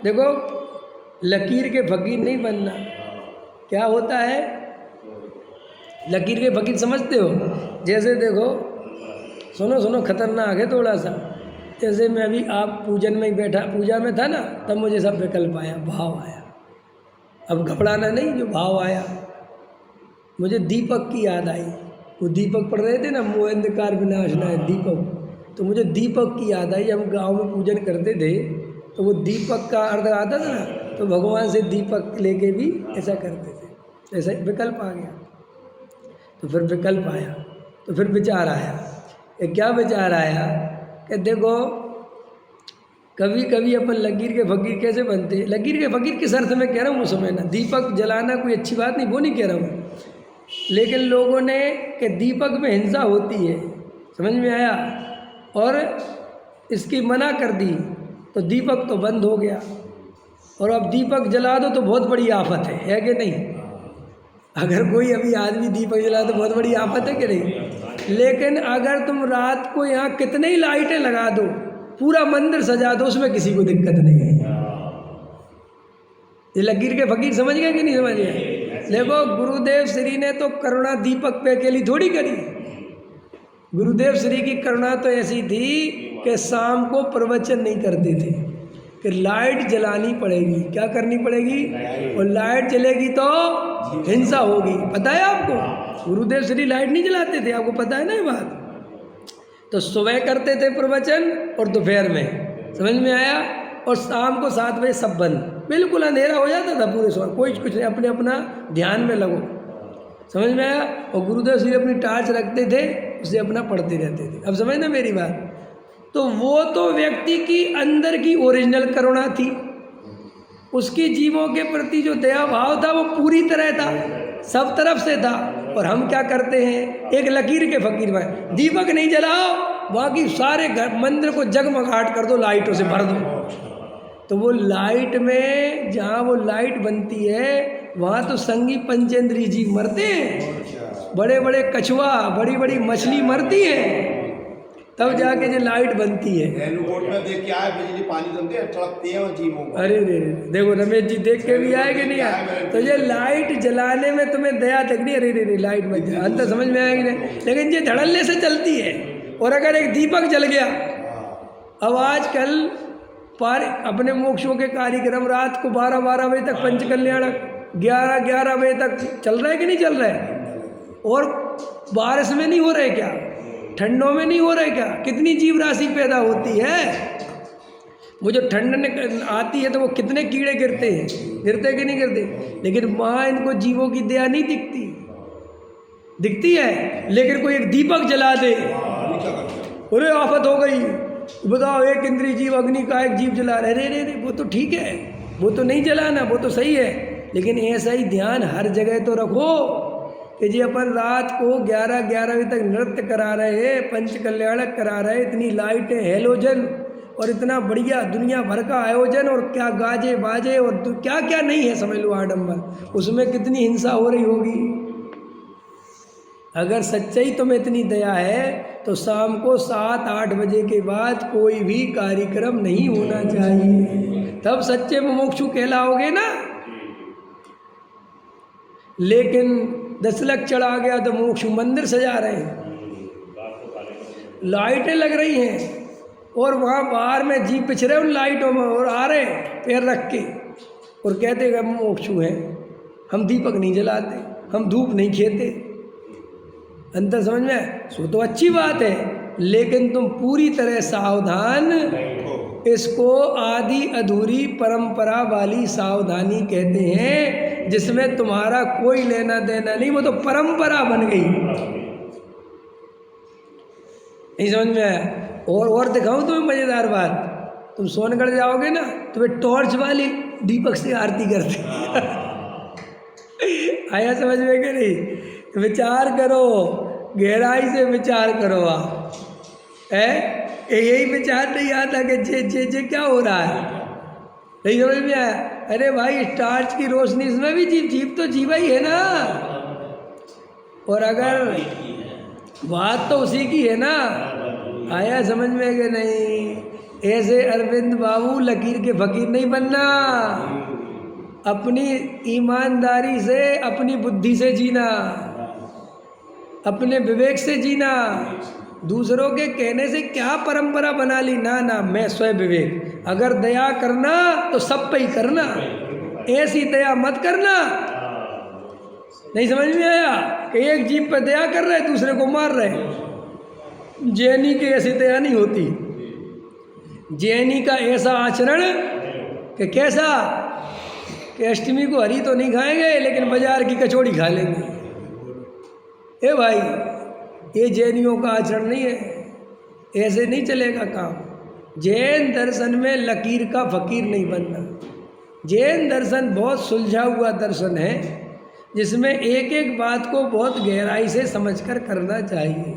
देखो, लकीर के फकीर नहीं बनना। क्या होता है लकीर के फकीर, समझते हो? जैसे देखो, सुनो सुनो, खतरनाक है थोड़ा सा। जैसे मैं अभी आप पूजन में बैठा, पूजा में था ना, तब मुझे सब विकल्प आया, भाव आया। अब घबराना नहीं, जो भाव आया। मुझे दीपक की याद आई। वो दीपक पढ़ रहे थे ना, मोह अंधकार विनाशनाय दीपक। तो मुझे दीपक की याद आई। हम गांव में पूजन करते थे, तो वो दीपक का अर्थ आता था ना, तो भगवान से दीपक लेके भी ऐसा करते थे। ऐसा विकल्प आ गया। तो फिर विकल्प आया, तो फिर विचार आया। ये क्या विचार आया कि देखो, कभी कभी अपन लकीर के फकीर कैसे बनते हैं। लकीर के फकीर किस अर्थ में कह रहा हूँ वो समझना। दीपक जलाना कोई अच्छी बात नहीं, वो नहीं कह रहा हूँ। लेकिन लोगों ने कि दीपक में हिंसा होती है, समझ में आया, और इसकी मना कर दी, तो दीपक तो बंद हो गया। और अब दीपक जला दो तो बहुत बड़ी आफत है कि नहीं? अगर कोई अभी आदमी दीपक जला तो बहुत बड़ी आफत है कि नहीं? लेकिन अगर तुम रात को यहाँ कितने ही लाइटें लगा दो, पूरा मंदिर सजा दो, उसमें किसी को दिक्कत नहीं है। ये लकीर के फकीर समझ गए कि नहीं समझ गए? देखो, गुरुदेव श्री ने तो करुणा दीपक पे अकेली थोड़ी करी। गुरुदेव श्री की करुणा तो ऐसी थी कि शाम को प्रवचन नहीं करते थे कि लाइट जलानी पड़ेगी। क्या करनी पड़ेगी? और लाइट जलेगी तो हिंसा होगी। पता है आपको? गुरुदेव श्री लाइट नहीं जलाते थे, आपको पता है ना ये बात? तो सुबह करते थे प्रवचन और दोपहर में, समझ में आया? और शाम को 7 बजे सब बंद, बिल्कुल अंधेरा हो जाता था पूरे समय, कोई कुछ नहीं, अपने अपना ध्यान में लगो, समझ में आया? और गुरुदेव श्री अपनी टार्च रखते थे, उसे अपना पढ़ते रहते थे। अब समझ ना मेरी बात? तो वो तो व्यक्ति की अंदर की ओरिजिनल करुणा थी, उसकी जीवों के प्रति जो दया भाव था वो पूरी तरह था, सब तरफ से था। और हम क्या करते हैं, एक लकीर के फकीर में दीपक नहीं जलाओ, बाकी सारे घर मंदिर को जगमगाहट कर दो, लाइटों से भर दो। तो वो लाइट में, जहाँ वो लाइट बनती है, वहाँ तो संगी पंचेंद्री जी मरते हैं, बड़े बड़े कछुआ, बड़ी बड़ी मछली मरती है, तब जाके जो लाइट बनती है। में देख के आए, बिजली पानी तड़पते हैं जीवों को। अरे रे, देखो रमेश जी देख के भी आए कि नहीं आए? तो ये लाइट जलाने में तुम्हें दया तकनी, अरे रे लाइट में अंत समझ में आएगी नहीं, लेकिन ये धड़ल्ले से चलती है। और अगर एक दीपक जल गया, अब आजकल पर अपने मोक्षों के कार्यक्रम रात को 12-12 बजे तक, पंच कल्याण 11-11 बजे तक चल रहा है कि नहीं चल रहा है? और बारिश में नहीं हो रहे क्या? ठंडों में नहीं हो रहे क्या? कितनी जीव राशि पैदा होती है। वो जो ठंड आती है तो वो कितने कीड़े गिरते हैं, गिरते कि नहीं गिरते? लेकिन वहाँ इनको जीवों की दया नहीं दिखती, दिखती है। लेकिन कोई एक दीपक जला दे, अरे आफत हो गई। बताओ, एक इंद्रिय जीव अग्नि का एक जीव जला रहे, रे वो तो ठीक है, वो तो नहीं जलाना, वो तो सही है। लेकिन ऐसा ही ध्यान हर जगह तो रखो कि जी अपन रात को 11-11 बजे तक नृत्य करा रहे हैं, पंच कल्याणक करा रहे, इतनी लाइटें, हेलोजन, और इतना बढ़िया दुनिया भर का आयोजन, और क्या गाजे बाजे, और तो क्या क्या नहीं है, समझ लो आडम्बर। उसमें कितनी हिंसा हो रही होगी। अगर सच्चाई तुम्हें इतनी दया है तो शाम को 7-8 बजे के बाद कोई भी कार्यक्रम नहीं होना चाहिए, तब सच्चे मुमुक्षु कहलाओगे ना। लेकिन 10 लाख चढ़ा गया तो मोक्ष मंदिर सजा रहे हैं, लाइटें लग रही हैं, और वहाँ बाहर में जीप पिछ रहे उन लाइटों में, और आ रहे पैर रख के, और कहते हैं हम मोक्षु हैं, हम दीपक नहीं जलाते, हम धूप नहीं खेते। अंतर समझ में? सो तो अच्छी बात है, लेकिन तुम पूरी तरह सावधान, इसको आदि अधूरी परंपरा वाली सावधानी कहते हैं, जिसमें तुम्हारा कोई लेना देना नहीं, वो तो परंपरा बन गई। नहीं समझ में आया? और दिखाऊं तुम्हें मजेदार बात, तुम सोनगढ़ जाओगे ना, तुम्हें टॉर्च वाली दीपक से आरती करते आया समझ में कि नहीं? विचार करो, गहराई से विचार करो। आप यही विचार नहीं आता कि जे क्या हो रहा है, नहीं समझ में आया? अरे भाई, टार्च की रोशनी, इसमें भी जीव तो जीवा ही है ना। और अगर बात तो उसी की है ना, आया समझ में कि नहीं? ऐसे अरविंद बाबू लकीर के फकीर नहीं बनना, अपनी ईमानदारी से, अपनी बुद्धि से जीना, अपने विवेक से जीना। दूसरों के कहने से क्या परंपरा बना ली, ना ना, मैं स्वयं विवेक। अगर दया करना तो सब पे ही करना, ऐसी दया मत करना। नहीं समझ में आया कि एक जीव पे दया कर रहे दूसरे को मार रहे। जैनी की ऐसी दया नहीं होती। जैनी का ऐसा आचरण कि कैसा कि अष्टमी को हरी तो नहीं खाएंगे लेकिन बाजार की कचौड़ी खा लेंगे। ए भाई, ये जैनियों का आचरण नहीं है, ऐसे नहीं चलेगा काम। जैन दर्शन में लकीर का फकीर नहीं बनना। जैन दर्शन बहुत सुलझा हुआ दर्शन है, जिसमें एक एक बात को बहुत गहराई से समझकर करना चाहिए।